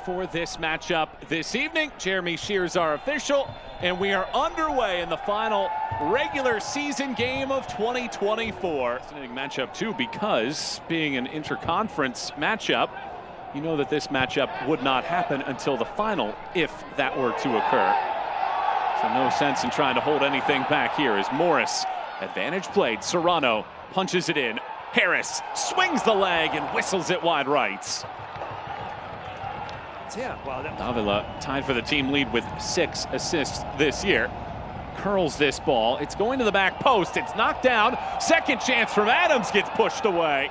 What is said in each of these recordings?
For this matchup this evening, Jeremy Shears our official, and we are underway in the final regular season game of 2024. It's an interesting matchup too, because being an interconference matchup, you know that this matchup would not happen until the final if that were to occur. So no sense in trying to hold anything back here as Morris, advantage played, Serrano punches it in. Harris swings the leg and whistles it wide right. Yeah, well, Davila tied for the team lead with 6 assists this year. Curls this ball. It's going to the back post. It's knocked down. Second chance from Adams gets pushed away.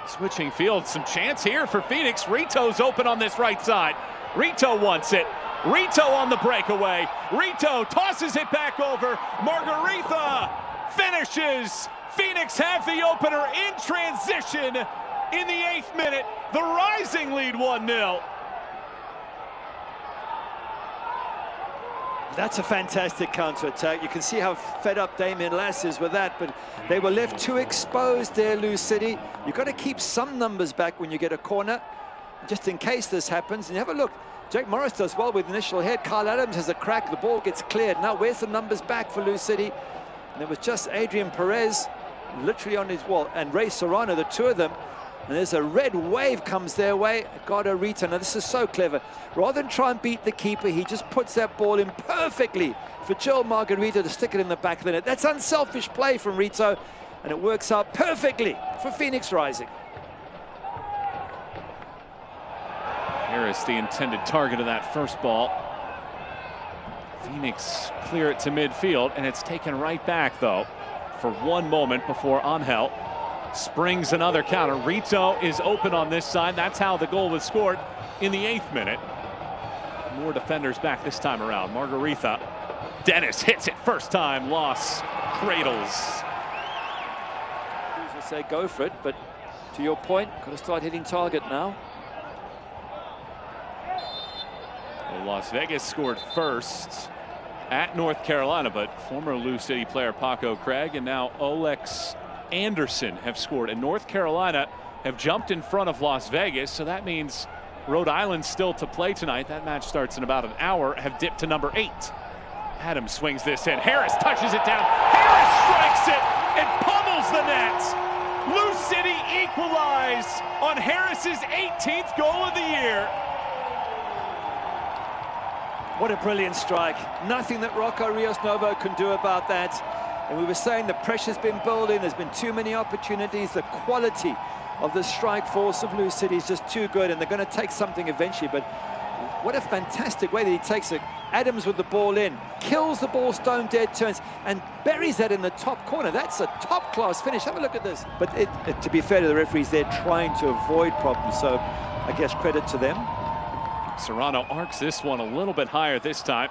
Switching field. Some chance here for Phoenix. Rito's open on this right side. Rito wants it. Rito on the breakaway. Rito tosses it back over. Margaritha finishes. Phoenix have the opener in transition. In the 8th minute, the Rising lead 1-0. That's a fantastic counter-attack. You can see how fed up Damien Lass is with that, but they were left too exposed there, LouCity. You've got to keep some numbers back when you get a corner, just in case this happens. And have a look. Jake Morris does well with initial head. Kyle Adams has a crack. The ball gets cleared. Now, where's the numbers back for LouCity? And it was just Adrian Perez, literally on his wall, and Ray Serrano, the two of them. And there's a red wave comes their way. Edgardo, Rito. Now this is so clever. Rather than try and beat the keeper, he just puts that ball in perfectly for Jearl Margaritha to stick it in the back of the net. That's unselfish play from Rito, and it works out perfectly for Phoenix Rising. Harris, the intended target of that first ball. Phoenix clear it to midfield, and it's taken right back, though, for one moment before Ángel springs another counter. Rito is open on this side. That's how the goal was scored in the 8th minute. More defenders back this time around. Margaritha. Dennis hits it first time. Loss. Cradles. Will say go for it, but to your point, got to start hitting target now. Well, Las Vegas scored first at North Carolina, but former LouCity player Paco Craig and now Olex Anderson have scored, and North Carolina have jumped in front of Las Vegas, so that means Rhode Island still to play tonight. That match starts in about an hour. Have dipped to number 8. Adams swings this in. Harris touches it down. Harris strikes it and pummels the net. LouCity equalize on Harris's 18th goal of the year. What a brilliant strike. Nothing that Rocco, Ríos, Novo can do about that. And we were saying the pressure's been building. There's been too many opportunities. The quality of the strike force of LouCity is just too good, and they're going to take something eventually. But what a fantastic way that he takes it. Adams with the ball in, kills the ball stone dead, turns, and buries that in the top corner. That's a top-class finish. Have a look at this. But to be fair to the referees, they're trying to avoid problems. So I guess credit to them. Serrano arcs this one a little bit higher this time.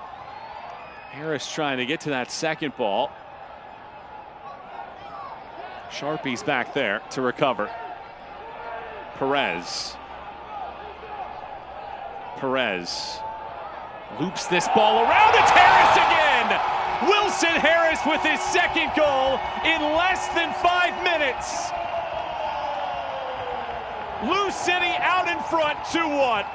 Harris trying to get to that second ball. Charpie's back there to recover. Perez loops this ball around. It's Harris again. Wilson Harris with his second goal in less than 5 minutes. LouCity out in front 2-1.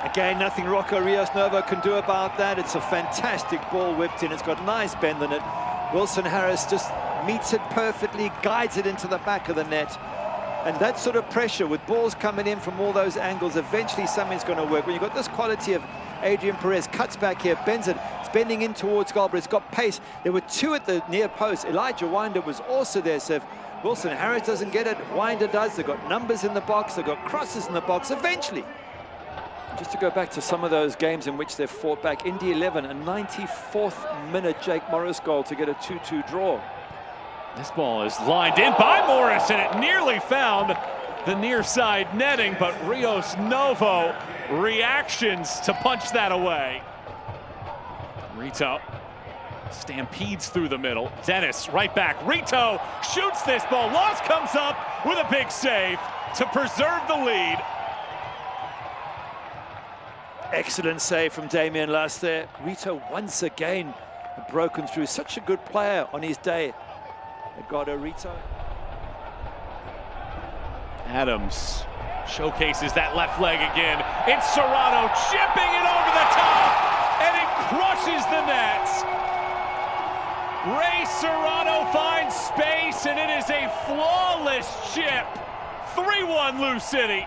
Again, nothing Rocco, Ríos, Novo can do about that. It's a fantastic ball whipped in. It's got nice bend in it. Wilson Harris just meets it perfectly, guides it into the back of the net. And that sort of pressure with balls coming in from all those angles, eventually something's going to work. When you've got this quality of Adrian Perez, cuts back here, bends it, it's bending in towards goal, but it's got pace. There were 2 at the near post. Elijah Winder was also there, so if Wilson Harris doesn't get it, Winder does. They've got numbers in the box, they've got crosses in the box, eventually. Just to go back to some of those games in which they've fought back, Indy 11, a 94th minute Jake Morris goal to get a 2-2 draw. This ball is lined in by Morris, and it nearly found the near side netting, but Ríos Novo reactions to punch that away. Rito stampedes through the middle. Dennis right back. Rito shoots this ball. Loss comes up with a big save to preserve the lead. Excellent save from Damien Lass there. Rito once again broken through. Such a good player on his day. Edgardo, Rito. Adams showcases that left leg again. It's Serrano chipping it over the top, and it crushes the nets. Ray Serrano finds space, and it is a flawless chip. 3-1 LouCity.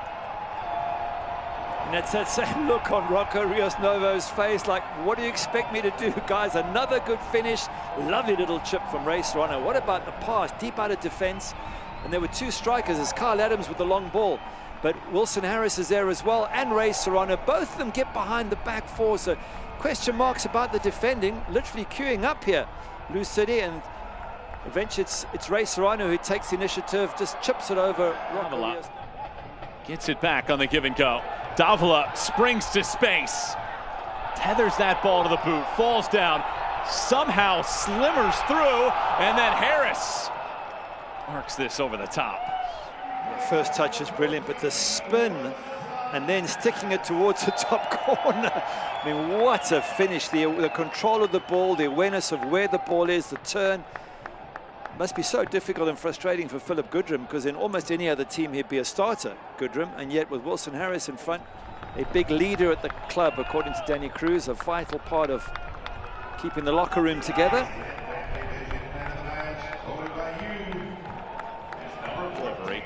And it's that same look on Rocco Ríos Novo's face, like, what do you expect me to do, guys? Another good finish. Lovely little chip from Ray Serrano. What about the pass, deep out of defense? And there were two strikers, as Kyle Adams with the long ball. But Wilson Harris is there as well, and Ray Serrano. Both of them get behind the back four, so question marks about the defending, literally queuing up here. LouCity, and eventually it's Ray Serrano who takes the initiative, just chips it over Rocco Ríos. Gets it back on the give and go. Davila springs to space, tethers that ball to the boot, falls down, somehow slimmers through, and then Harris marks this over the top. First touch is brilliant, but the spin and then sticking it towards the top corner. I mean, what a finish. The control of the ball, the awareness of where the ball is, the turn. Must be so difficult and frustrating for Phillip Goodrum, because in almost any other team he'd be a starter, Goodrum, and yet with Wilson Harris in front, a big leader at the club, according to Danny Cruz, a vital part of keeping the locker room together. Delivery.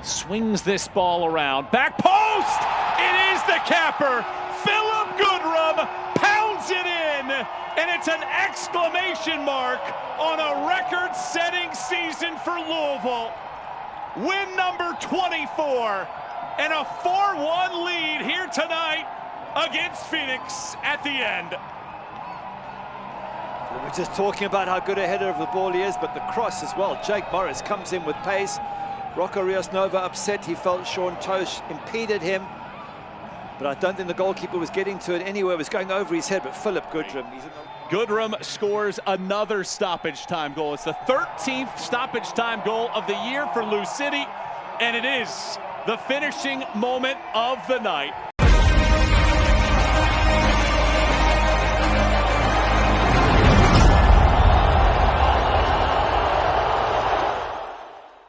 Swings this ball around, back post! It is the capper! Phillip Goodrum pounds it in, and it's an exclamation mark on a record-setting season for Louisville. Win number 24, and a 4-1 lead here tonight against Phoenix at the end. We were just talking about how good a header of the ball he is, but the cross as well. Jake Morris comes in with pace. Rocco Ríos Novo upset. He felt Sean Tosh impeded him, but I don't think the goalkeeper was getting to it anywhere. It was going over his head, but Phillip Goodrum. Goodrum scores another stoppage time goal. It's the 13th stoppage time goal of the year for LouCity, and it is the finishing moment of the night.